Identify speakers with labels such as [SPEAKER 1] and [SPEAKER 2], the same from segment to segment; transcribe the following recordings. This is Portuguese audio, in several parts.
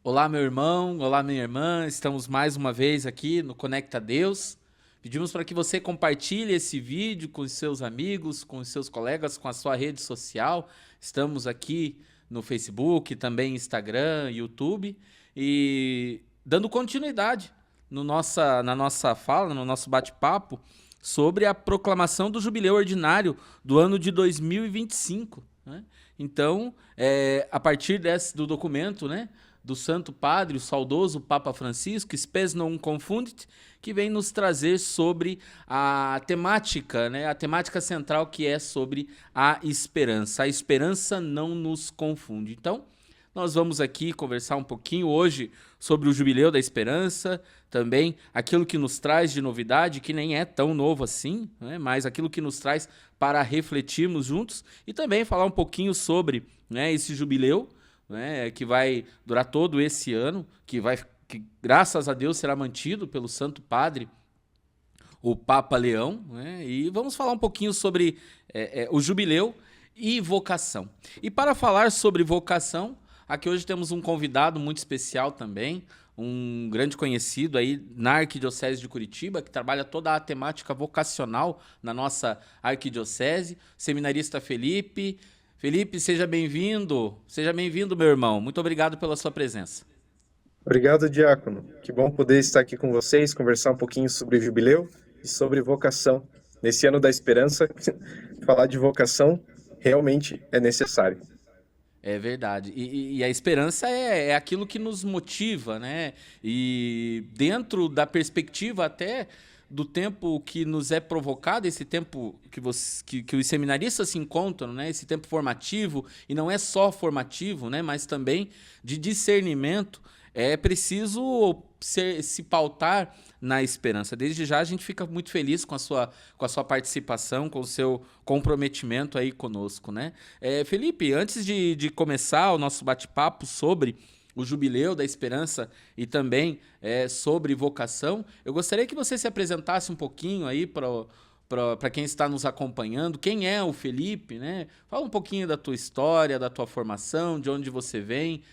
[SPEAKER 1] Olá, meu irmão, olá, minha irmã. Estamos mais uma vez aqui no Conecta Deus. Pedimos para que você compartilhe esse vídeo com os seus amigos, com os seus colegas, com a sua rede social. Estamos aqui no Facebook, também Instagram, YouTube e dando continuidade na nossa fala, no nosso bate-papo sobre a proclamação do jubileu ordinário do ano de 2025, né? Então, a partir do documento, né, do Santo Padre, o saudoso Papa Francisco, Spes non confundit, que vem nos trazer sobre a temática, né, a temática central que é sobre a esperança. A esperança não nos confunde. Então, nós vamos aqui conversar um pouquinho hoje sobre o Jubileu da Esperança, também aquilo que nos traz de novidade, que nem é tão novo assim, né, mas aquilo que nos traz para refletirmos juntos e também falar um pouquinho sobre, né, esse jubileu, né, que vai durar todo esse ano, que graças a Deus será mantido pelo Santo Padre, o Papa Leão, né, e vamos falar um pouquinho sobre o jubileu e vocação. E para falar sobre vocação, aqui hoje temos um convidado muito especial também, um grande conhecido aí na Arquidiocese de Curitiba, que trabalha toda a temática vocacional na nossa arquidiocese, seminarista Felipe. Felipe, seja bem-vindo, meu irmão. Muito obrigado pela sua presença.
[SPEAKER 2] Obrigado, Diácono. Que bom poder estar aqui com vocês, conversar um pouquinho sobre jubileu e sobre vocação. Nesse ano da esperança, falar de vocação realmente é necessário.
[SPEAKER 1] É verdade. E a esperança é aquilo que nos motiva, né? E dentro da perspectiva até do tempo que nos é provocado, esse tempo que os seminaristas se encontram, né? Esse tempo formativo, e não é só formativo, né? Mas também de discernimento, é preciso se pautar na esperança. Desde já a gente fica muito feliz com a sua participação, com o seu comprometimento aí conosco, né? Felipe, antes de começar o nosso bate-papo sobre o Jubileu da Esperança e também sobre vocação, eu gostaria que você se apresentasse um pouquinho aí para quem está nos acompanhando. Quem é o Felipe, né? Fala um pouquinho da tua história, da tua formação, de onde você vem.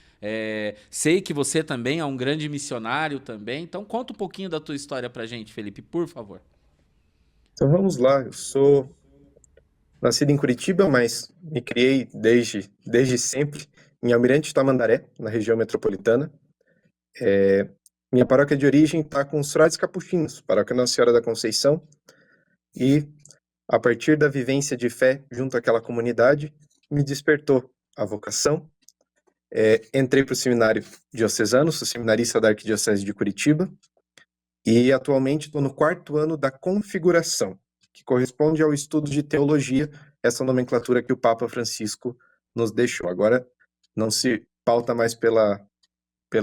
[SPEAKER 1] Sei que você também é um grande missionário também, então conta um pouquinho da tua história pra gente, Felipe, por favor.
[SPEAKER 2] Então vamos lá, eu sou nascido em Curitiba, mas me criei desde sempre em Almirante Tamandaré, na região metropolitana. Minha paróquia de origem está com os frades capuchinhos, paróquia Nossa Senhora da Conceição, e a partir da vivência de fé junto àquela comunidade, me despertou a vocação. Entrei para o seminário diocesano, sou seminarista da Arquidiocese de Curitiba, e atualmente estou no 4º ano da configuração, que corresponde ao estudo de teologia, essa nomenclatura que o Papa Francisco nos deixou. Agora não se pauta mais pela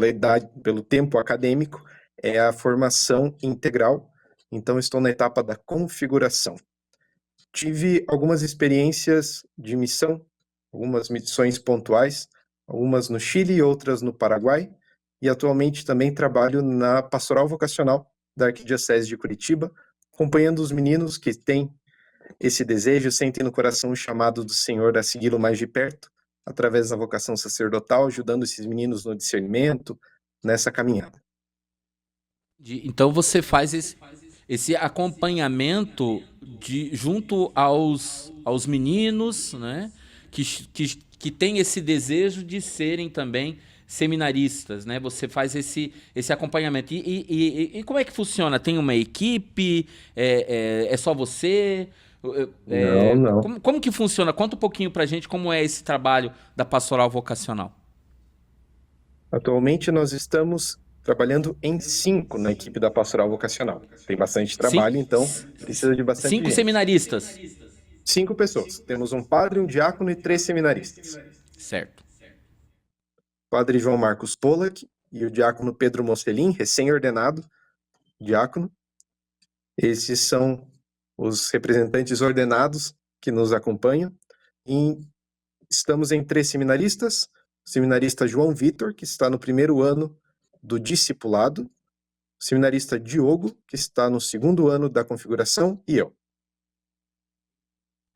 [SPEAKER 2] idade, pelo tempo acadêmico, é a formação integral, então estou na etapa da configuração. Tive algumas experiências de missão, algumas missões pontuais, algumas no Chile e outras no Paraguai, e atualmente também trabalho na Pastoral Vocacional da Arquidiocese de Curitiba, acompanhando os meninos que têm esse desejo, sentem no coração o chamado do Senhor a segui-lo mais de perto, através da vocação sacerdotal, ajudando esses meninos no discernimento, nessa caminhada.
[SPEAKER 1] Então você faz esse acompanhamento junto aos meninos, né? Que tem esse desejo de serem também seminaristas, né? Você faz esse acompanhamento. E como é que funciona? Tem uma equipe? É só você?
[SPEAKER 2] Não, não.
[SPEAKER 1] Como que funciona? Conta um pouquinho pra gente como é esse trabalho da pastoral vocacional.
[SPEAKER 2] Atualmente nós estamos trabalhando em 5 na equipe da Pastoral Vocacional. Tem bastante
[SPEAKER 1] Cin-
[SPEAKER 2] trabalho, então precisa de bastante
[SPEAKER 1] Cinco
[SPEAKER 2] gente.
[SPEAKER 1] seminaristas.
[SPEAKER 2] 5 pessoas. Temos um padre, um diácono e 3 seminaristas.
[SPEAKER 1] Certo.
[SPEAKER 2] Padre João Marcos Pollack e o diácono Pedro Mocelin, recém-ordenado diácono. Esses são os representantes ordenados que nos acompanham. E estamos em 3 seminaristas. O seminarista João Vitor, que está no 1º ano do discipulado. O seminarista Diogo, que está no 2º ano da configuração, e eu.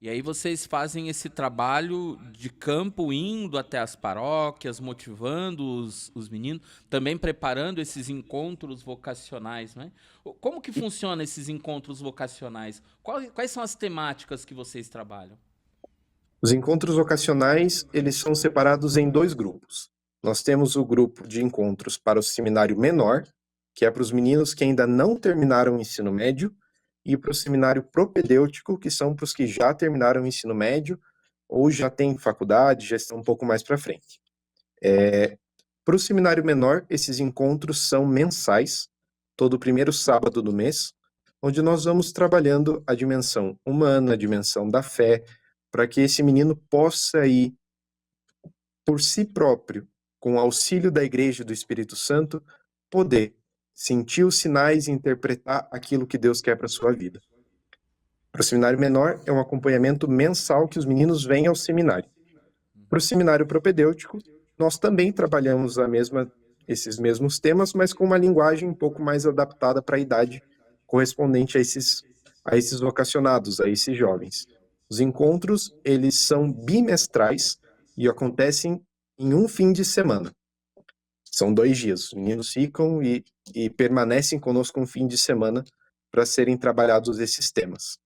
[SPEAKER 1] E aí vocês fazem esse trabalho de campo, indo até as paróquias, motivando os meninos, também preparando esses encontros vocacionais, né? Como que
[SPEAKER 2] E
[SPEAKER 1] funciona esses encontros vocacionais? Quais são as temáticas que vocês trabalham?
[SPEAKER 2] os encontros vocacionais, eles são separados em dois grupos. Nós temos o grupo de encontros para o seminário menor, que é para os meninos que ainda não terminaram o ensino médio, e para o seminário propedêutico, que são para os que já terminaram o ensino médio ou já têm faculdade, já estão um pouco mais para frente. Para o seminário menor, esses encontros são mensais, todo primeiro sábado do mês, onde nós vamos trabalhando a dimensão humana, a dimensão da fé, para que esse menino possa ir por si próprio, com o auxílio da Igreja e do Espírito Santo, poder sentir os sinais e interpretar aquilo que Deus quer para a sua vida. Para o seminário menor, é um acompanhamento mensal que os meninos vêm ao seminário. Para o seminário propedêutico, nós também trabalhamos esses mesmos temas, mas com uma linguagem um pouco mais adaptada para a idade correspondente a esses vocacionados, a esses jovens. Os encontros, eles são bimestrais e acontecem em um fim de semana. São 2 dias. Os meninos ficam e permanecem conosco um fim de semana para serem trabalhados esses temas.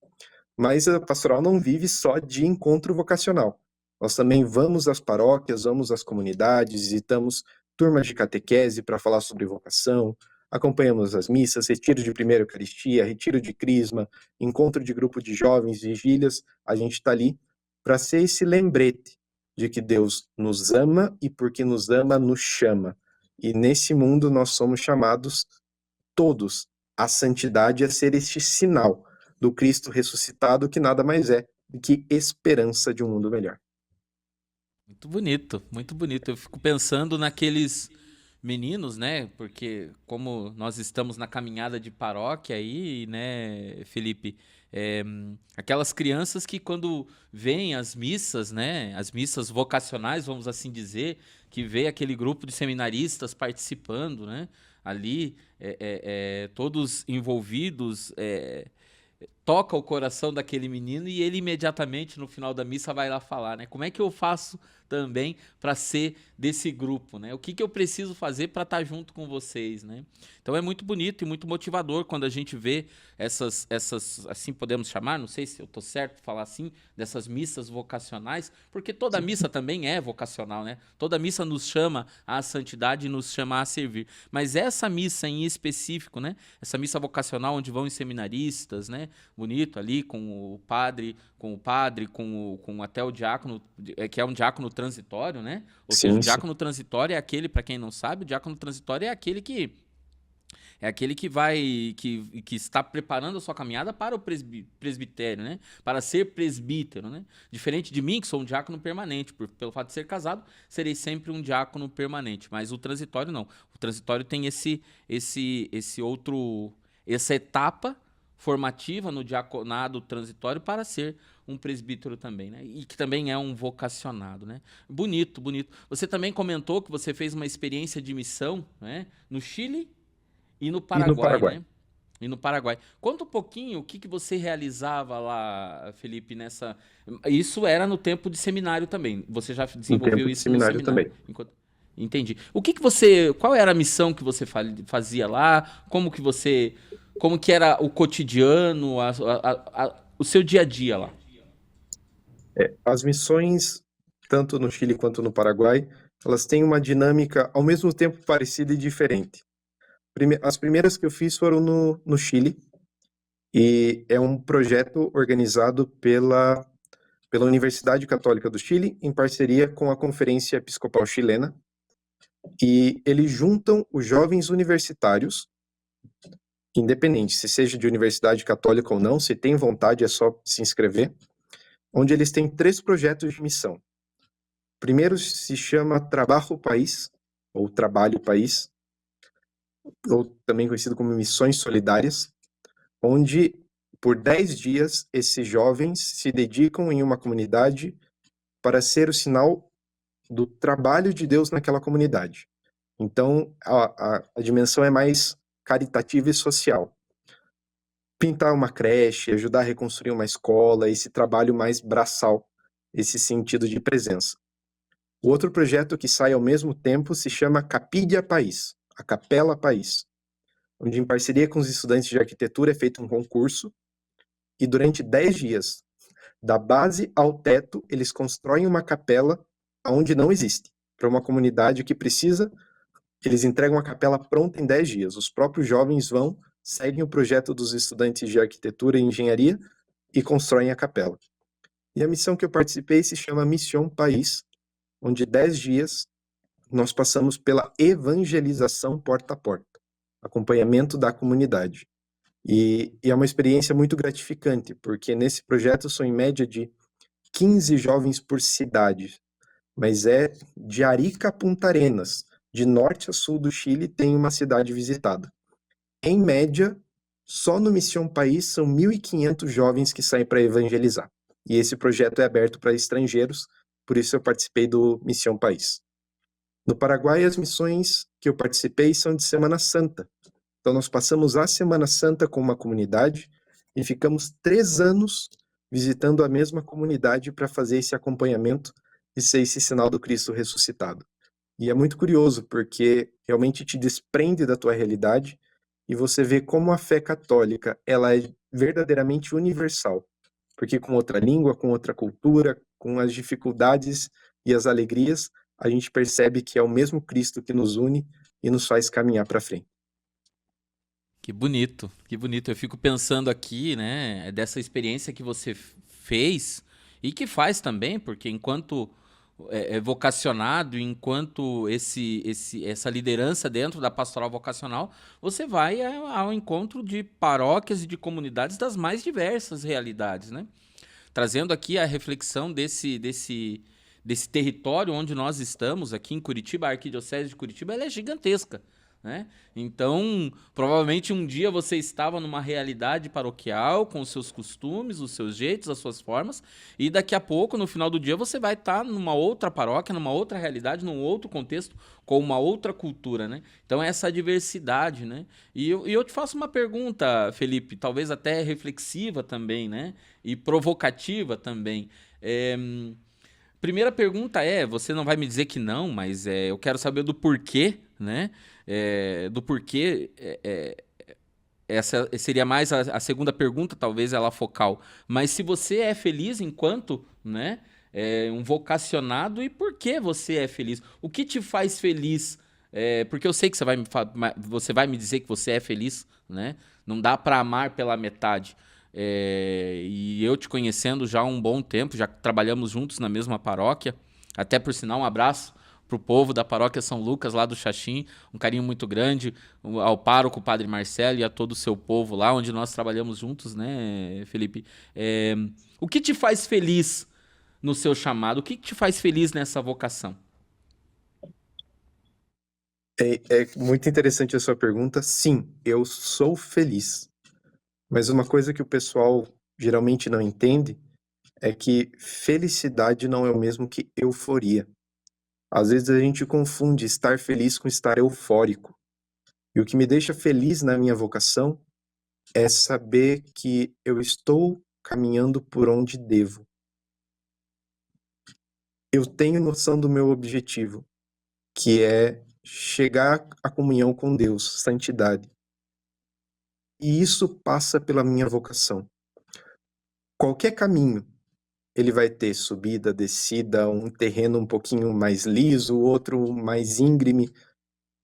[SPEAKER 2] Mas a pastoral não vive só de encontro vocacional. Nós também vamos às paróquias, vamos às comunidades, visitamos turmas de catequese para falar sobre vocação, acompanhamos as missas, retiro de primeira Eucaristia, retiro de crisma, encontro de grupo de jovens, vigílias. A gente está ali para ser esse lembrete de que Deus nos ama e porque nos ama, nos chama. E nesse mundo nós somos chamados todos à santidade, a ser este sinal do Cristo ressuscitado, que nada mais é do que esperança de um mundo melhor.
[SPEAKER 1] Muito bonito, muito bonito. Eu fico pensando naqueles meninos, né? Porque como nós estamos na caminhada de paróquia aí, né, Felipe? Aquelas crianças que quando vêm as missas, né? As missas vocacionais, vamos assim dizer, que vê aquele grupo de seminaristas participando, né? Ali, todos envolvidos, toca o coração daquele menino e ele imediatamente no final da missa vai lá falar, né? Como é que eu faço também para ser desse grupo, né? O que que eu preciso fazer para estar junto com vocês, né? Então é muito bonito e muito motivador quando a gente vê essas assim podemos chamar, não sei se eu tô certo de falar assim, dessas missas vocacionais, porque toda
[SPEAKER 2] Sim,
[SPEAKER 1] missa também é vocacional, né? Toda missa nos chama à santidade e nos chama a servir. Mas essa missa em específico, né? Essa missa vocacional onde vão os seminaristas, né? Bonito ali com até o diácono, que é um diácono transitório, né? Ou seja, o
[SPEAKER 2] sim, sim.
[SPEAKER 1] diácono transitório é aquele, para quem não sabe, o diácono transitório é aquele que está preparando a sua caminhada para o presbitério, né? Para ser presbítero, né? Diferente de mim, que sou um diácono permanente, pelo fato de ser casado, serei sempre um diácono permanente, mas o transitório não. O transitório tem essa etapa formativa no diaconado transitório para ser um presbítero também, né? E que também é um vocacionado, né? Bonito, bonito. Você também comentou que você fez uma experiência de missão, né? No Chile e no
[SPEAKER 2] E no
[SPEAKER 1] Paraguai,
[SPEAKER 2] Paraguai?
[SPEAKER 1] né? E no Paraguai. Conta um pouquinho o que você realizava lá, Felipe, nessa. Isso era no tempo de seminário também. Você já
[SPEAKER 2] No
[SPEAKER 1] desenvolveu
[SPEAKER 2] tempo de
[SPEAKER 1] isso no
[SPEAKER 2] seminário
[SPEAKER 1] seminário.
[SPEAKER 2] também.
[SPEAKER 1] Entendi. O que você. Qual era a missão que você fazia lá? Como que você. Como que era o cotidiano, o seu dia a dia lá?
[SPEAKER 2] As missões, tanto no Chile quanto no Paraguai, elas têm uma dinâmica ao mesmo tempo parecida e diferente. As primeiras que eu fiz foram no Chile, e é um projeto organizado pela Universidade Católica do Chile, em parceria com a Conferência Episcopal Chilena, e eles juntam os jovens universitários, independente se seja de universidade católica ou não, se tem vontade é só se inscrever, onde eles têm 3 projetos de missão. O primeiro se chama Trabalho País, ou Trabalho País, ou também conhecido como Missões Solidárias, onde por 10 dias esses jovens se dedicam em uma comunidade para ser o sinal do trabalho de Deus naquela comunidade. Então, a dimensão é mais caritativa e social. pintar uma creche, ajudar a reconstruir uma escola, esse trabalho mais braçal, esse sentido de presença. O outro projeto que sai ao mesmo tempo se chama Capídia País, a Capela País, onde em parceria com os estudantes de arquitetura é feito um concurso e durante 10 dias, da base ao teto, eles constroem uma capela onde não existe, para uma comunidade que precisa. Eles entregam a capela pronta em 10 dias. Os próprios jovens vão, seguem o projeto dos estudantes de arquitetura e engenharia e constroem a capela. E a missão que eu participei se chama Missão País, onde 10 dias nós passamos pela evangelização porta a porta, acompanhamento da comunidade. E é uma experiência muito gratificante, porque nesse projeto são em média de 15 jovens por cidade, mas é de Arica a Punta Arenas, de norte a sul do Chile tem uma cidade visitada. Em média, só no Missão País são 1.500 jovens que saem para evangelizar. E esse projeto é aberto para estrangeiros, por isso eu participei do Missão País. No Paraguai, as missões que eu participei são de Semana Santa. Então, nós passamos a Semana Santa com uma comunidade e ficamos 3 anos visitando a mesma comunidade para fazer esse acompanhamento e ser esse sinal do Cristo ressuscitado. E é muito curioso, porque realmente te desprende da tua realidade e você vê como a fé católica ela é verdadeiramente universal. Porque com outra língua, com outra cultura, com as dificuldades e as alegrias, a gente percebe que é o mesmo Cristo que nos une e nos faz caminhar para frente.
[SPEAKER 1] Que bonito, que bonito. Eu fico pensando aqui, né, dessa experiência que você fez e que faz também, porque enquanto é vocacionado, enquanto essa liderança dentro da pastoral vocacional, você vai ao encontro de paróquias e de comunidades das mais diversas realidades, né? Trazendo aqui a reflexão desse território onde nós estamos, aqui em Curitiba, a Arquidiocese de Curitiba, ela é gigantesca, né? Então, provavelmente um dia você estava numa realidade paroquial, com os seus costumes, os seus jeitos, as suas formas, e daqui a pouco, no final do dia, você vai estar numa outra paróquia, numa outra realidade, num outro contexto, com uma outra cultura, né? Então, essa diversidade, né? E eu te faço uma pergunta, Felipe, talvez até reflexiva também, né? E provocativa também. É, Primeira pergunta você não vai me dizer que não, mas eu quero saber do porquê, né? Do porquê, essa seria mais a segunda pergunta, talvez ela focal. Mas se você é feliz enquanto, né, um vocacionado, e por que você é feliz? O que te faz feliz? Porque eu sei que você vai me dizer que você é feliz, né? Não dá para amar pela metade. E eu te conhecendo já há um bom tempo, já trabalhamos juntos na mesma paróquia. Até por sinal, um abraço pro povo da paróquia São Lucas, lá do Xaxim, um carinho muito grande ao pároco, Padre Marcelo, e a todo o seu povo lá, onde nós trabalhamos juntos, né, Felipe? O que te faz feliz no seu chamado? O que te faz feliz nessa vocação?
[SPEAKER 2] É muito interessante a sua pergunta. Sim, eu sou feliz. Mas uma coisa que o pessoal geralmente não entende é que felicidade não é o mesmo que euforia. Às vezes a gente confunde estar feliz com estar eufórico. E o que me deixa feliz na minha vocação é saber que eu estou caminhando por onde devo. Eu tenho noção do meu objetivo, que é chegar à comunhão com Deus, santidade. E isso passa pela minha vocação. Qualquer caminho, ele vai ter subida, descida, um terreno um pouquinho mais liso, outro mais íngreme,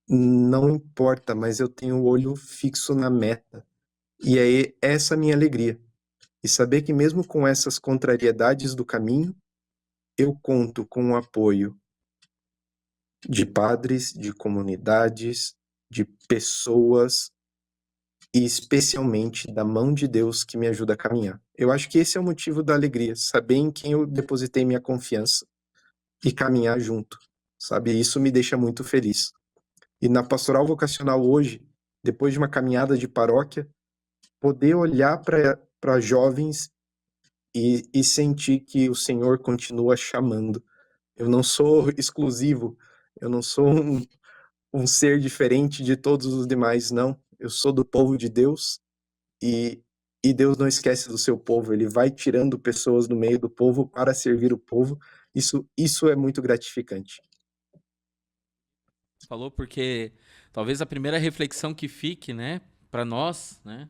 [SPEAKER 2] não importa, mas eu tenho o olho fixo na meta. E é essa a minha alegria. E saber que mesmo com essas contrariedades do caminho, eu conto com o apoio de padres, de comunidades, de pessoas e especialmente da mão de Deus que me ajuda a caminhar. Eu acho que esse é o motivo da alegria, saber em quem eu depositei minha confiança e caminhar junto, sabe? Isso me deixa muito feliz. E na pastoral vocacional hoje, depois de uma caminhada de paróquia, poder olhar para jovens e sentir que o Senhor continua chamando. Eu não sou exclusivo, eu não sou um ser diferente de todos os demais, não. Eu sou do povo de Deus e E Deus não esquece do seu povo, ele vai tirando pessoas do meio do povo para servir o povo. Isso é muito gratificante.
[SPEAKER 1] Falou porque talvez a primeira reflexão que fique, né, para nós, né,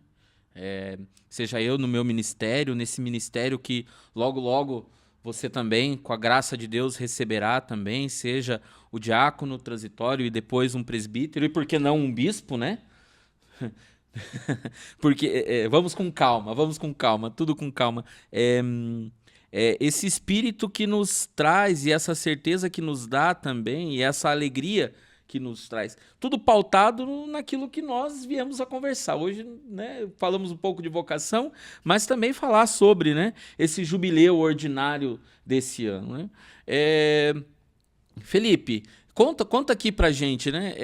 [SPEAKER 1] seja eu no meu ministério, nesse ministério que logo, logo você também, com a graça de Deus, receberá também, seja o diácono transitório e depois um presbítero, e por que não um bispo, né? Porque vamos com calma, tudo com calma. Esse espírito que nos traz e essa certeza que nos dá também, e essa alegria que nos traz. Tudo pautado naquilo que nós viemos a conversar. Hoje, né, falamos um pouco de vocação, mas também falar sobre, né, esse jubileu ordinário desse ano. Né? Felipe, conta aqui pra gente, né?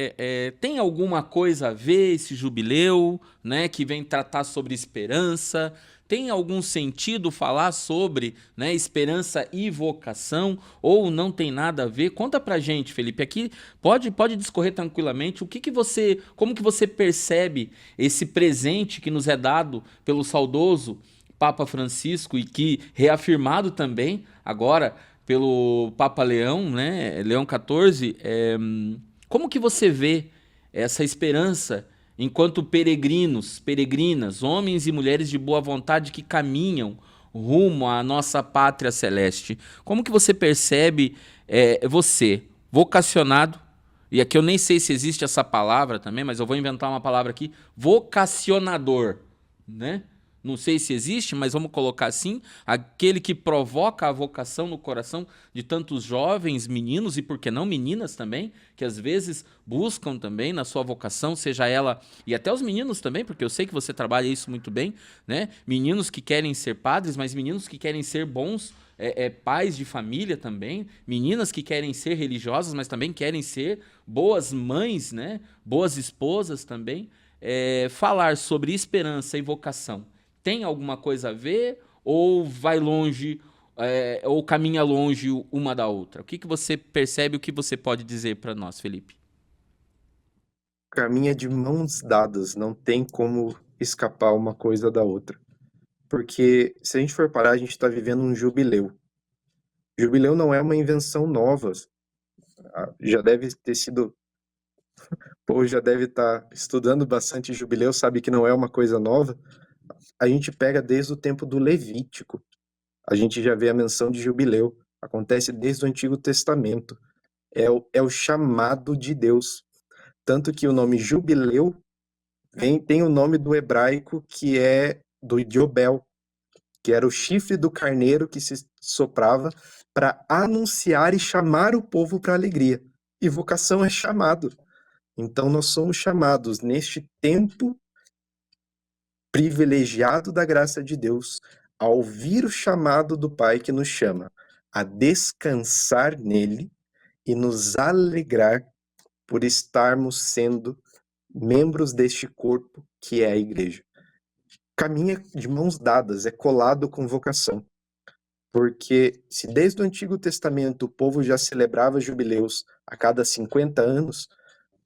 [SPEAKER 1] Tem alguma coisa a ver esse jubileu, né? Que vem tratar sobre esperança? Tem algum sentido falar sobre, né, esperança e vocação? Ou não tem nada a ver? Conta pra gente, Felipe. Aqui pode discorrer tranquilamente. Como que você percebe esse presente que nos é dado pelo saudoso Papa Francisco e que reafirmado também agora pelo Papa Leão, né, Leão XIV, como que você vê essa esperança enquanto peregrinas, homens e mulheres de boa vontade que caminham rumo à nossa pátria celeste? Como que você percebe você, vocacionado, e aqui eu nem sei se existe essa palavra também, mas eu vou inventar uma palavra aqui, vocacionador, né? Não sei se existe, mas vamos colocar assim, aquele que provoca a vocação no coração de tantos jovens, meninos e por que não meninas também, que às vezes buscam também na sua vocação, seja ela, e até os meninos também, porque eu sei que você trabalha isso muito bem, né? Meninos que querem ser padres, mas meninos que querem ser bons pais de família também, meninas que querem ser religiosas, mas também querem ser boas mães, né? Boas esposas também. Falar sobre esperança e vocação tem alguma coisa a ver ou vai longe, ou caminha longe uma da outra? O que você percebe, o que você pode dizer para nós, Felipe?
[SPEAKER 2] Caminha de mãos dadas, não tem como escapar uma coisa da outra. Porque se a gente for parar, a gente está vivendo um jubileu. Jubileu não é uma invenção nova. Já deve ter sido, ou já deve estar estudando bastante jubileu, sabe que não é uma coisa nova. A gente pega desde o tempo do Levítico. A gente já vê a menção de jubileu. Acontece desde o Antigo Testamento. É o chamado de Deus. Tanto que o nome jubileu tem o nome do hebraico que é do Yobel, que era o chifre do carneiro que se soprava para anunciar e chamar o povo para a alegria. E vocação é chamado. Então nós somos chamados neste tempo privilegiado da graça de Deus a ouvir o chamado do Pai que nos chama a descansar nele e nos alegrar por estarmos sendo membros deste corpo que é a igreja. Caminha de mãos dadas, é colado com vocação. Porque se desde o Antigo Testamento o povo já celebrava jubileus a cada 50 anos,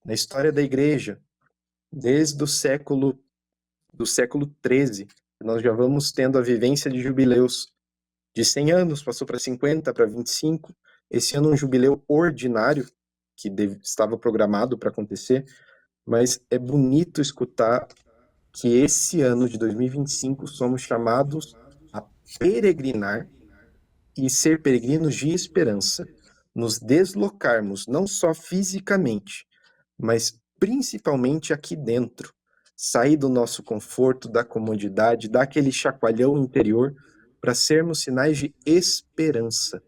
[SPEAKER 2] na história da igreja, desde o século XIII, nós já vamos tendo a vivência de jubileus de 100 anos, passou para 50, para 25. Esse ano um jubileu ordinário, que estava programado para acontecer, mas é bonito escutar que esse ano de 2025 somos chamados a peregrinar e ser peregrinos de esperança, nos deslocarmos não só fisicamente, mas principalmente aqui dentro, sair do nosso conforto, da comodidade, daquele chacoalhão interior, para sermos sinais de esperança.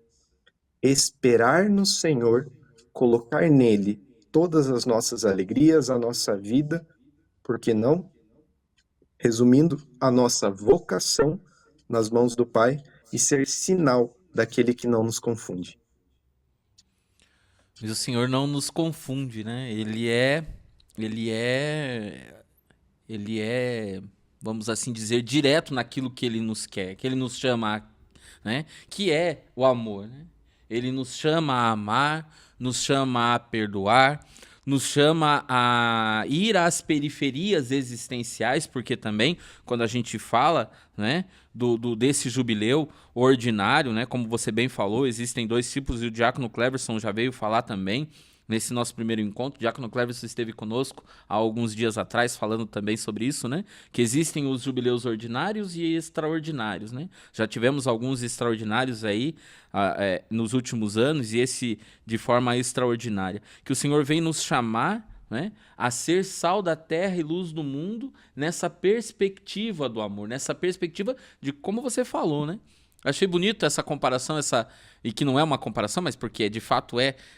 [SPEAKER 2] Esperar no Senhor, colocar nele todas as nossas alegrias, a nossa vida, por que não? Resumindo, a nossa vocação nas mãos do Pai e ser sinal daquele que não nos confunde.
[SPEAKER 1] Mas o Senhor não nos confunde, né? Ele é, ele é, vamos assim dizer, direto naquilo que ele nos quer, que ele nos chama, né? Que é o amor, né? Ele nos chama a amar, nos chama a perdoar, nos chama a ir às periferias existenciais, porque também, quando a gente fala, né, desse jubileu ordinário, né, como você bem falou, existem dois tipos, e o Diácono Cleverson já veio falar também, nesse nosso primeiro encontro. O Diácono Cleverson esteve conosco há alguns dias atrás, falando também sobre isso, né, que existem os jubileus ordinários e extraordinários, né. Já tivemos alguns extraordinários aí, nos últimos anos, e esse de forma extraordinária. Que o Senhor vem nos chamar, né, a ser sal da terra e luz do mundo nessa perspectiva do amor, nessa perspectiva de como você falou, né? Achei bonito essa comparação, e que não é uma comparação, mas porque de fato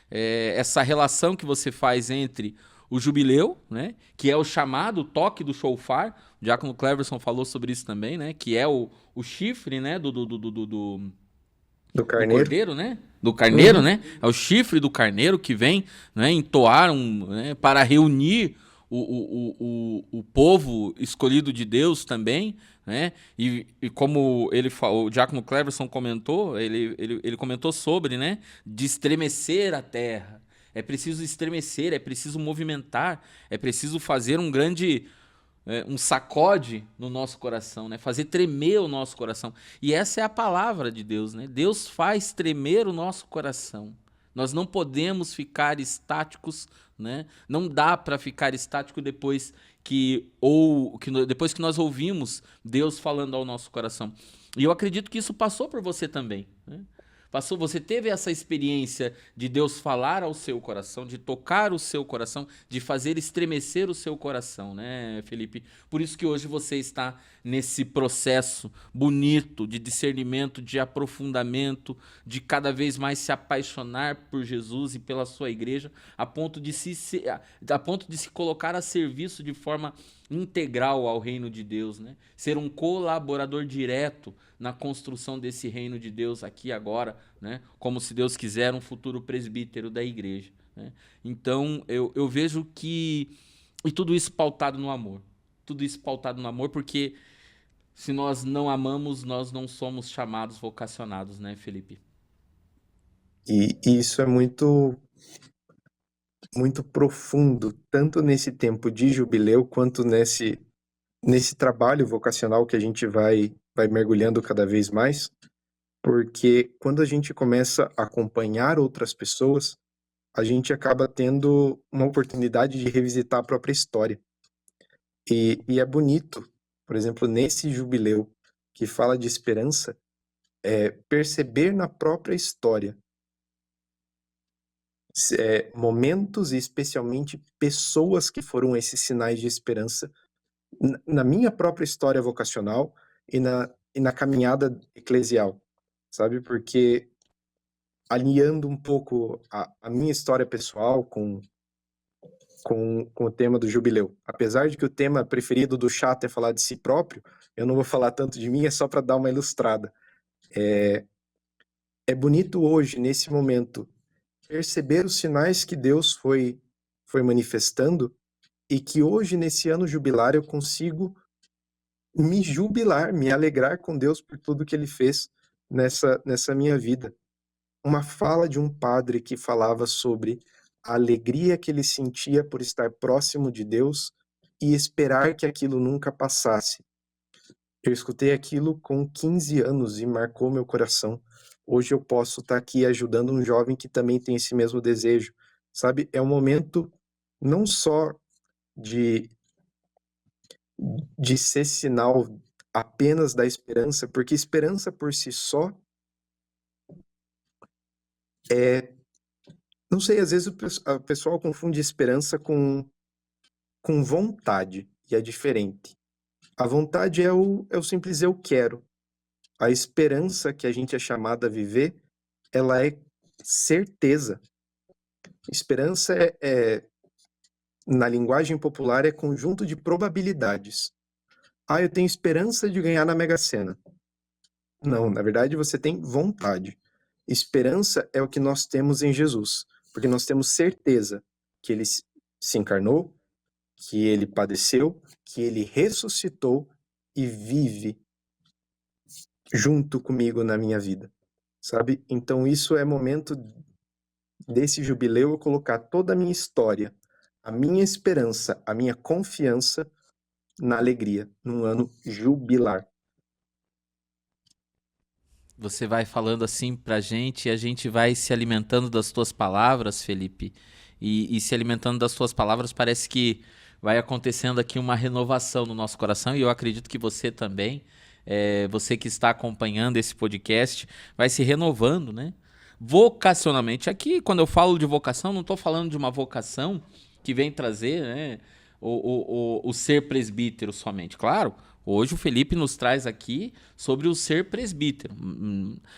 [SPEAKER 1] essa relação que você faz entre o jubileu, né, que é o chamado, o toque do shofar. O Diácono Cleverson falou sobre isso também, né, que é o chifre, né,
[SPEAKER 2] Do
[SPEAKER 1] do
[SPEAKER 2] carneiro.
[SPEAKER 1] cordeiro, né? Do carneiro,
[SPEAKER 2] Uhum.
[SPEAKER 1] né? É o chifre do carneiro que vem, né, entoar né, para reunir o povo escolhido de Deus também, né? E como o Diácono Cleverson comentou, ele comentou sobre, né? De estremecer a terra. É preciso estremecer, é preciso movimentar, é preciso fazer um sacode no nosso coração, né? Fazer tremer o nosso coração. E essa é a palavra de Deus, né? Deus faz tremer o nosso coração. Nós não podemos ficar estáticos, né? Não dá para ficar estático depois que nós ouvimos Deus falando ao nosso coração. E eu acredito que isso passou por você também, né? Você teve essa experiência de Deus falar ao seu coração, de tocar o seu coração, de fazer estremecer o seu coração, né, Felipe? Por isso que hoje você está nesse processo bonito de discernimento, de aprofundamento, de cada vez mais se apaixonar por Jesus e pela sua igreja, a ponto de se colocar a serviço de forma integral ao reino de Deus, né? Ser um colaborador direto na construção desse reino de Deus aqui e agora, né? Como se Deus quiser um futuro presbítero da igreja, né? Então eu vejo que e tudo isso pautado no amor, tudo isso pautado no amor, porque se nós não amamos, nós não somos chamados, vocacionados, né, Felipe?
[SPEAKER 2] E isso é muito, muito profundo, tanto nesse tempo de jubileu, quanto nesse trabalho vocacional que a gente vai mergulhando cada vez mais, porque quando a gente começa a acompanhar outras pessoas, a gente acaba tendo uma oportunidade de revisitar a própria história. E é bonito, por exemplo, nesse jubileu que fala de esperança, perceber na própria história momentos e especialmente pessoas que foram esses sinais de esperança na minha própria história vocacional e na caminhada eclesial, sabe? Porque alinhando um pouco a minha história pessoal com o tema do jubileu. Apesar de que o tema preferido do chato é falar de si próprio, eu não vou falar tanto de mim, é só para dar uma ilustrada. É bonito hoje, nesse momento, perceber os sinais que Deus foi manifestando e que hoje, nesse ano jubilar, eu consigo me jubilar, me alegrar com Deus por tudo que Ele fez nessa minha vida. Uma fala de um padre que falava sobre a alegria que ele sentia por estar próximo de Deus e esperar que aquilo nunca passasse. Eu escutei aquilo com 15 anos e marcou meu coração. Hoje eu posso estar aqui ajudando um jovem que também tem esse mesmo desejo. Sabe, é um momento não só de, de ser sinal apenas da esperança, porque esperança por si só é. Não sei, às vezes o pessoal confunde esperança com vontade, e é diferente. A vontade é o simples eu quero. A esperança que a gente é chamado a viver, ela é certeza. Esperança na linguagem popular, é conjunto de probabilidades. Ah, eu tenho esperança de ganhar na Mega Sena. Não, na verdade você tem vontade. Esperança é o que nós temos em Jesus, porque nós temos certeza que ele se encarnou, que ele padeceu, que ele ressuscitou e vive junto comigo na minha vida, sabe? Então isso é momento desse jubileu eu colocar toda a minha história a minha esperança, a minha confiança na alegria, num ano jubilar.
[SPEAKER 1] Você vai falando assim pra gente e a gente vai se alimentando das tuas palavras, Felipe. E se alimentando das tuas palavras, parece que vai acontecendo aqui uma renovação no nosso coração. E eu acredito que você também, você que está acompanhando esse podcast, vai se renovando, né? Vocacionalmente. Aqui, quando eu falo de vocação, não estou falando de uma vocação que vem trazer, né, o ser presbítero somente. Claro, hoje o Felipe nos traz aqui sobre o ser presbítero,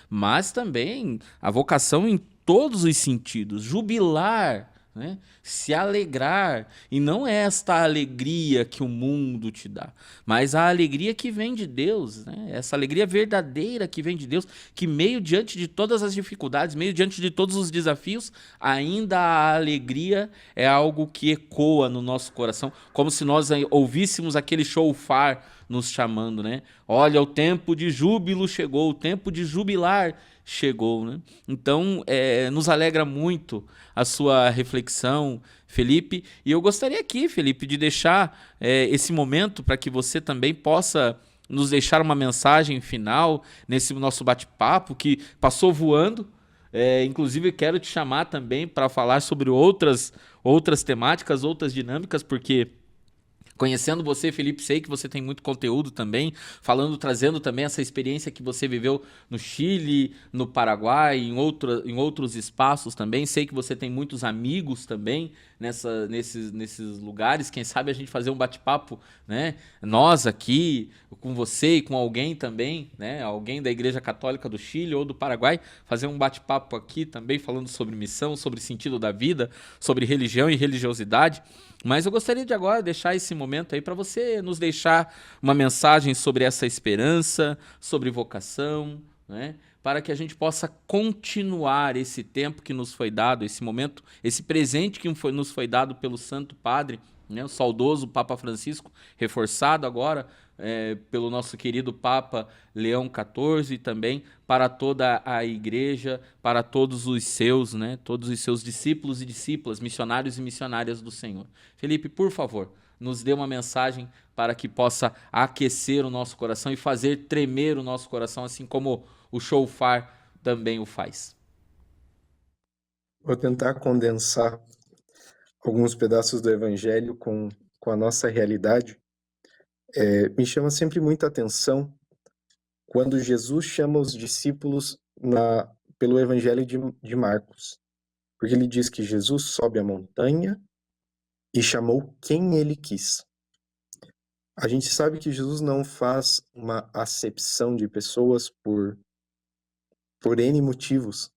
[SPEAKER 1] mas também a vocação em todos os sentidos, jubilar, né? Se alegrar, e não é esta alegria que o mundo te dá, mas a alegria que vem de Deus, né? Essa alegria verdadeira que vem de Deus, que meio diante de todas as dificuldades, meio diante de todos os desafios, ainda a alegria é algo que ecoa no nosso coração, como se nós ouvíssemos aquele shofar nos chamando, né? Olha, o tempo de júbilo chegou, o tempo de jubilar chegou, né? Então, nos alegra muito a sua reflexão, Felipe, e eu gostaria aqui, Felipe, de deixar esse momento para que você também possa nos deixar uma mensagem final nesse nosso bate-papo que passou voando. Inclusive, quero te chamar também para falar sobre outras temáticas, outras dinâmicas, porque conhecendo você, Felipe, sei que você tem muito conteúdo também, falando, trazendo também essa experiência que você viveu no Chile, no Paraguai, em outros espaços também. Sei que você tem muitos amigos também nesses lugares. Quem sabe a gente fazer um bate-papo, né? Nós aqui, com você e com alguém também, né? Alguém da Igreja Católica do Chile ou do Paraguai, fazer um bate-papo aqui também falando sobre missão, sobre sentido da vida, sobre religião e religiosidade. Mas eu gostaria de agora deixar esse momento aí para você nos deixar uma mensagem sobre essa esperança, sobre vocação, né? Para que a gente possa continuar esse tempo que nos foi dado, esse momento, esse presente que nos foi dado pelo Santo Padre, né? O saudoso Papa Francisco, reforçado agora pelo nosso querido Papa Leão XIV, e também para toda a igreja, para todos os seus, né, todos os seus discípulos e discípulas, missionários e missionárias do Senhor. Felipe, por favor, nos dê uma mensagem para que possa aquecer o nosso coração e fazer tremer o nosso coração, assim como o shofar também o faz.
[SPEAKER 2] Vou tentar condensar alguns pedaços do Evangelho com a nossa realidade. Me chama sempre muita atenção quando Jesus chama os discípulos pelo Evangelho de Marcos, porque ele diz que Jesus sobe a montanha e chamou quem ele quis. A gente sabe que Jesus não faz uma acepção de pessoas por N motivos.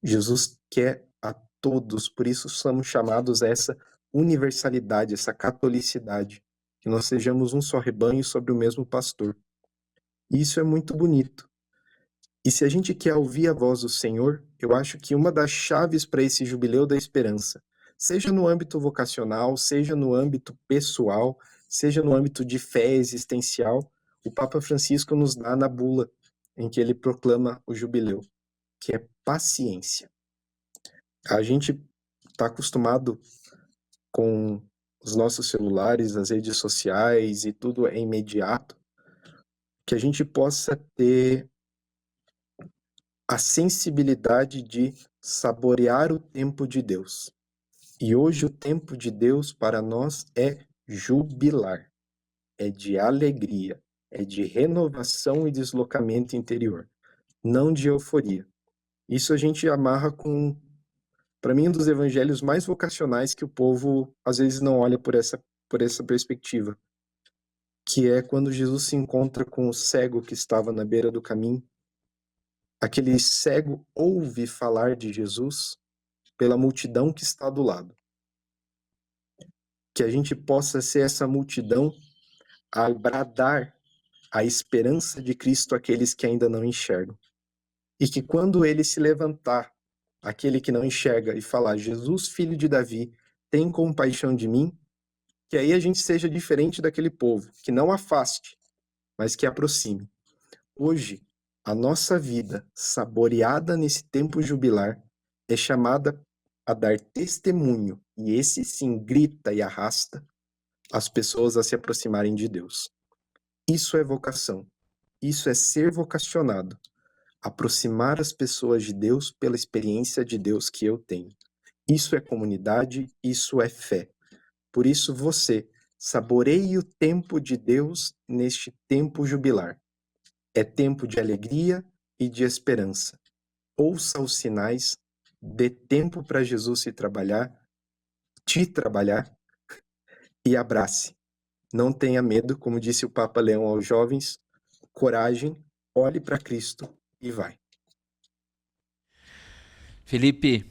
[SPEAKER 2] Jesus quer a todos, por isso somos chamados a essa universalidade, essa catolicidade, que nós sejamos um só rebanho sobre o mesmo pastor. E isso é muito bonito. E se a gente quer ouvir a voz do Senhor, eu acho que uma das chaves para esse jubileu da esperança, seja no âmbito vocacional, seja no âmbito pessoal, seja no âmbito de fé existencial, o Papa Francisco nos dá na bula em que ele proclama o jubileu, que é paciência. A gente está acostumado com os nossos celulares, as redes sociais e tudo é imediato, que a gente possa ter a sensibilidade de saborear o tempo de Deus. E hoje o tempo de Deus para nós é jubilar, é de alegria, é de renovação e deslocamento interior, não de euforia. Isso a gente amarra com, para mim, um dos evangelhos mais vocacionais que o povo às vezes não olha por essa perspectiva, que é quando Jesus se encontra com o cego que estava na beira do caminho. Aquele cego ouve falar de Jesus pela multidão que está do lado. Que a gente possa ser essa multidão a bradar a esperança de Cristo àqueles que ainda não enxergam. E que quando ele se levantar, aquele que não enxerga, e falar, Jesus, filho de Davi, tem compaixão de mim, que aí a gente seja diferente daquele povo, que não afaste, mas que aproxime. Hoje, a nossa vida, saboreada nesse tempo jubilar, é chamada a dar testemunho e esse sim grita e arrasta as pessoas a se aproximarem de Deus. Isso é vocação. Isso é ser vocacionado. Aproximar as pessoas de Deus pela experiência de Deus que eu tenho. Isso é comunidade, isso é fé. Por isso você, saboreie o tempo de Deus neste tempo jubilar. É tempo de alegria e de esperança. Ouça os sinais, dê tempo para Jesus te trabalhar e abrace. Não tenha medo, como disse o Papa Leão aos jovens, coragem, olhe para Cristo e vai.
[SPEAKER 1] Felipe,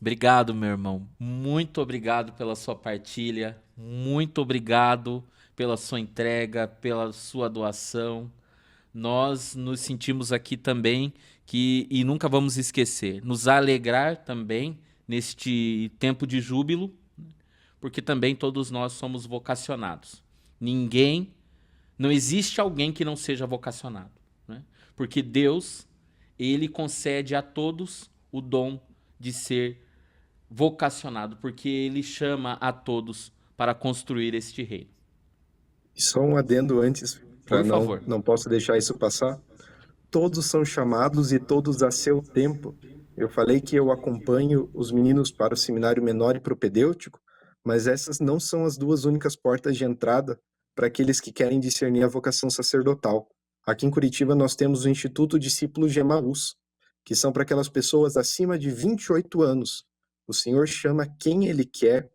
[SPEAKER 1] obrigado, meu irmão. Muito obrigado pela sua partilha. Muito obrigado pela sua entrega, pela sua doação. Nós nos sentimos aqui também e nunca vamos esquecer, nos alegrar também neste tempo de júbilo, porque também todos nós somos vocacionados. Ninguém, não existe alguém que não seja vocacionado, né? Porque Deus, ele concede a todos o dom de ser vocacionado, porque ele chama a todos para construir este reino.
[SPEAKER 2] Só um adendo antes, para
[SPEAKER 1] Por favor.
[SPEAKER 2] não posso deixar isso passar. Todos são chamados e todos a seu tempo. Eu falei que eu acompanho os meninos para o seminário menor e propedêutico, mas essas não são as duas únicas portas de entrada para aqueles que querem discernir a vocação sacerdotal. Aqui em Curitiba nós temos o Instituto Discípulos de Emaús, que são para aquelas pessoas acima de 28 anos. O Senhor chama quem Ele quer,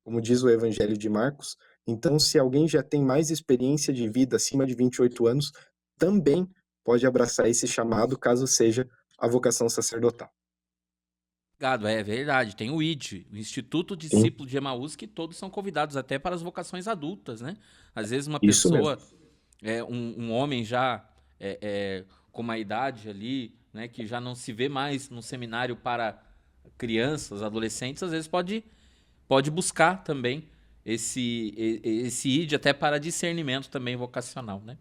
[SPEAKER 2] como diz o Evangelho de Marcos. Então, se alguém já tem mais experiência de vida acima de 28 anos, também pode abraçar esse chamado, caso seja a vocação sacerdotal.
[SPEAKER 1] Obrigado, é verdade. Tem o ID, o Instituto
[SPEAKER 2] Sim,
[SPEAKER 1] Discípulo de Emaús, que todos são convidados até para as vocações adultas, né? Às vezes uma
[SPEAKER 2] isso mesmo.
[SPEAKER 1] pessoa, um homem já com uma idade ali, né, que já não se vê mais no seminário para crianças, adolescentes, às vezes pode buscar também esse ID até para discernimento também vocacional, né?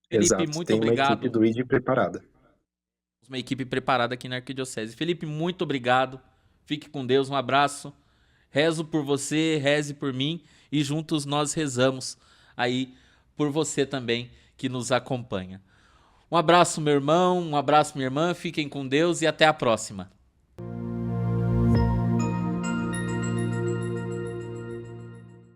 [SPEAKER 1] Felipe,
[SPEAKER 2] Exato.
[SPEAKER 1] muito
[SPEAKER 2] Tem uma equipe
[SPEAKER 1] obrigado.
[SPEAKER 2] do ID preparada.
[SPEAKER 1] Uma equipe preparada aqui na Arquidiocese. Felipe, muito obrigado. Fique com Deus, um abraço. Rezo por você, reze por mim e juntos nós rezamos aí por você também que nos acompanha. Um abraço, meu irmão, um abraço, minha irmã. Fiquem com Deus e até a próxima.